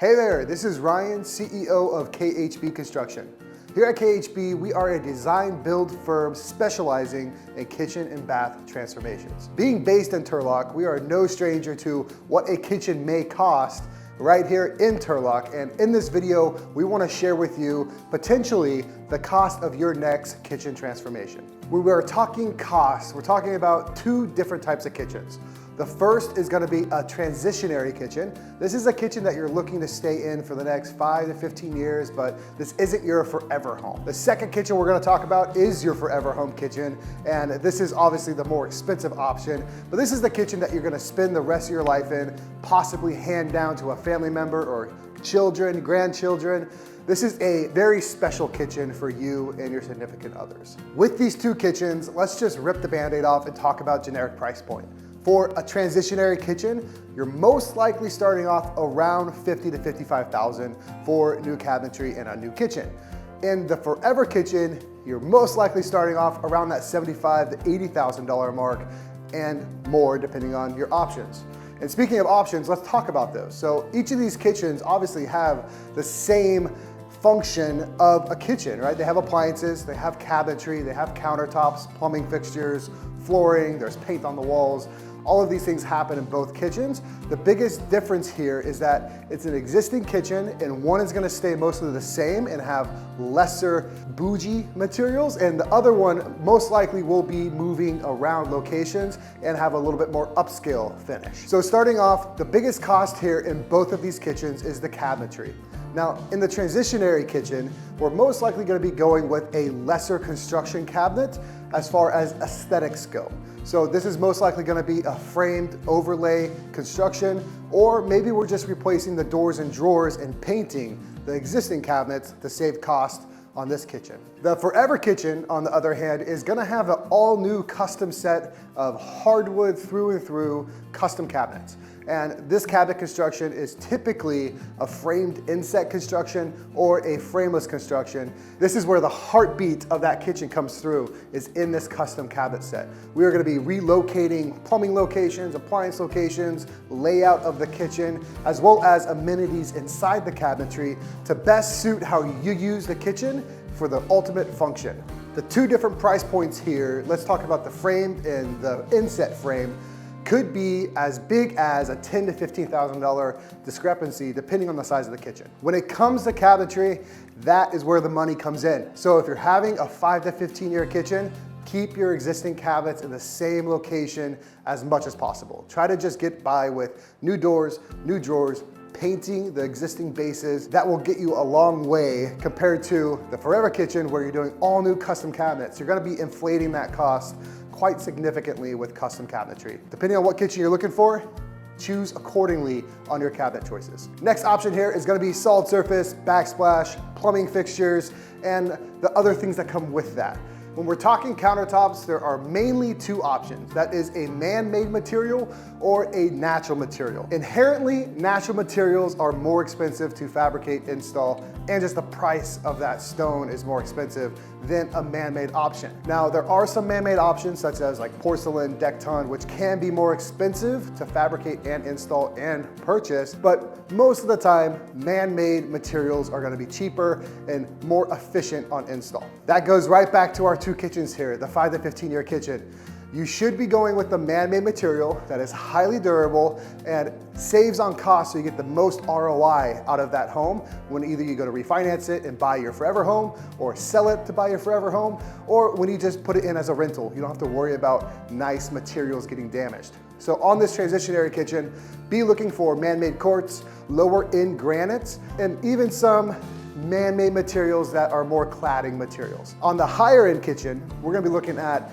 Hey there, this is Ryan, CEO of KHB Construction. Here at KHB, we are a design build firm specializing in kitchen and bath transformations. Being based in Turlock, we are no stranger to what a kitchen may cost right here in Turlock. And in this video, we want to share with you potentially the cost of your next kitchen transformation. When we're talking costs, we're talking about two different types of kitchens. The first is going to be a transitionary kitchen. This is a kitchen that you're looking to stay in for the next 5 to 15 years, but this isn't your forever home. The second kitchen we're going to talk about is your forever home kitchen, and this is obviously the more expensive option, but this is the kitchen that you're going to spend the rest of your life in, possibly hand down to a family member or children, grandchildren. This is a very special kitchen for you and your significant others. With these two kitchens, let's just rip the Band-Aid off and talk about generic price point. For a transitionary kitchen, you're most likely starting off around $50,000 to $55,000 for new cabinetry and a new kitchen. In the forever kitchen, you're most likely starting off around that $75,000 to $80,000 mark and more depending on your options. And speaking of options, let's talk about those. So each of these kitchens obviously have the same function of a kitchen, right? They have appliances, they have cabinetry, they have countertops, plumbing fixtures, flooring, there's paint on the walls. All of these things happen in both kitchens. The biggest difference here is that it's an existing kitchen and one is gonna stay mostly the same and have lesser bougie materials, and the other one most likely will be moving around locations and have a little bit more upscale finish. So starting off, the biggest cost here in both of these kitchens is the cabinetry. Now, in the transitionary kitchen, we're most likely gonna be going with a lesser construction cabinet as far as aesthetics go. So this is most likely gonna be a framed overlay construction, or maybe we're just replacing the doors and drawers and painting the existing cabinets to save cost on this kitchen. The forever kitchen, on the other hand, is gonna have an all new custom set of hardwood through and through custom cabinets. And this cabinet construction is typically a framed inset construction or a frameless construction. This is where the heartbeat of that kitchen comes through, is in this custom cabinet set. We are gonna be relocating plumbing locations, appliance locations, layout of the kitchen, as well as amenities inside the cabinetry to best suit how you use the kitchen for the ultimate function. The two different price points here, let's talk about the framed and the inset frame, could be as big as a $10,000 to $15,000 discrepancy depending on the size of the kitchen. When it comes to cabinetry, that is where the money comes in. So if you're having a 5 to 15 year kitchen, keep your existing cabinets in the same location as much as possible. Try to just get by with new doors, new drawers, painting the existing bases. That will get you a long way compared to the forever kitchen where you're doing all new custom cabinets. You're gonna be inflating that cost quite significantly with custom cabinetry. Depending on what kitchen you're looking for, choose accordingly on your cabinet choices. Next option here is gonna be solid surface, backsplash, plumbing fixtures, and the other things that come with that. When we're talking countertops, there are mainly two options. That is a man-made material or a natural material. Inherently, natural materials are more expensive to fabricate, install, and just the price of that stone is more expensive than a man-made option. Now, there are some man-made options such as like porcelain, Decton, which can be more expensive to fabricate and install and purchase, but most of the time, man-made materials are gonna be cheaper and more efficient on install. That goes right back to our two kitchens here, the 5 to 15 year kitchen. You should be going with the man-made material that is highly durable and saves on cost so you get the most ROI out of that home when either you go to refinance it and buy your forever home, or sell it to buy your forever home, or when you just put it in as a rental. You don't have to worry about nice materials getting damaged. So on this transitionary kitchen, be looking for man-made quartz, lower end granites, and even some man-made materials that are more cladding materials. On the higher end kitchen, we're gonna be looking at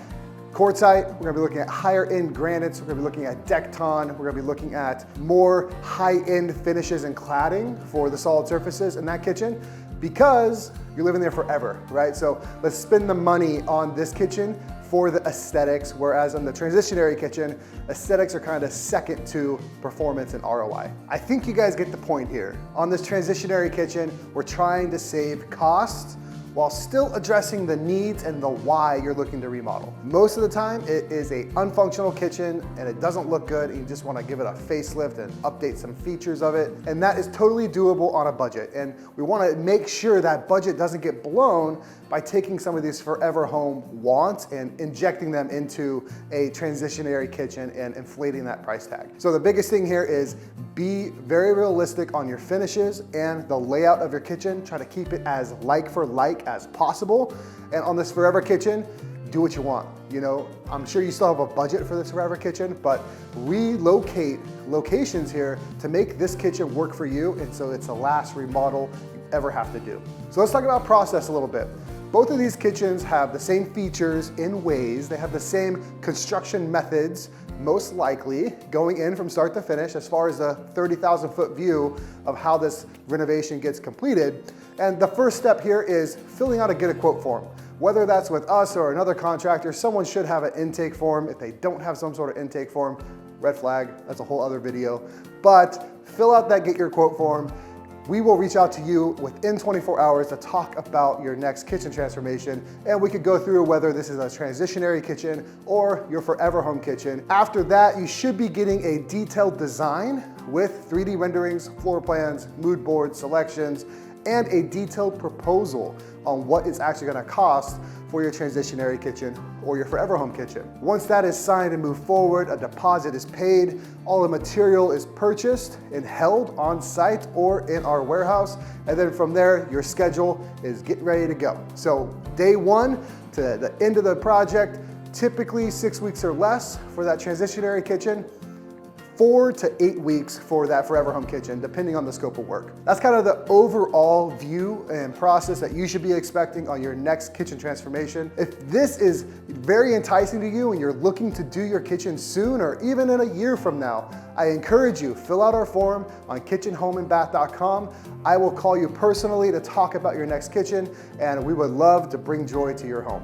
quartzite, we're gonna be looking at higher end granites, we're gonna be looking at Decton, we're gonna be looking at more high-end finishes and cladding for the solid surfaces in that kitchen, because you're living there forever, right? So let's spend the money on this kitchen for the aesthetics, whereas in the transitionary kitchen, aesthetics are kind of second to performance and ROI. I think you guys get the point here. On this transitionary kitchen, we're trying to save costs while still addressing the needs and the why you're looking to remodel. Most of the time, it is a unfunctional kitchen and it doesn't look good and you just want to give it a facelift and update some features of it. And that is totally doable on a budget. And we want to make sure that budget doesn't get blown by taking some of these forever home wants and injecting them into a transitionary kitchen and inflating that price tag. So the biggest thing here is be very realistic on your finishes and the layout of your kitchen. Try to keep it as like for like as possible. And on this forever kitchen, do what you want. You know, I'm sure you still have a budget for this forever kitchen, but relocate locations here to make this kitchen work for you, and so it's the last remodel you ever have to do. So let's talk about process a little bit. Both of these kitchens have the same features in ways. They have the same construction methods, most likely, going in from start to finish as far as the 30,000 foot view of how this renovation gets completed. And the first step here is filling out a get a quote form. Whether that's with us or another contractor, someone should have an intake form. If they don't have some sort of intake form, red flag, that's a whole other video. But fill out that get your quote form. We will reach out to you within 24 hours to talk about your next kitchen transformation, and we could go through whether this is a transitionary kitchen or your forever home kitchen. After that, you should be getting a detailed design with 3D renderings, floor plans, mood board selections, and a detailed proposal on what it's actually gonna cost for your transitionary kitchen or your forever home kitchen. Once that is signed and moved forward, a deposit is paid, all the material is purchased and held on site or in our warehouse, and then from there, your schedule is getting ready to go. So day one to the end of the project, typically 6 weeks or less for that transitionary kitchen, 4 to 8 weeks for that forever home kitchen, depending on the scope of work. That's kind of the overall view and process that you should be expecting on your next kitchen transformation. If this is very enticing to you and you're looking to do your kitchen soon or even in a year from now, I encourage you, fill out our form on kitchenhomeandbath.com. I will call you personally to talk about your next kitchen, and we would love to bring joy to your home.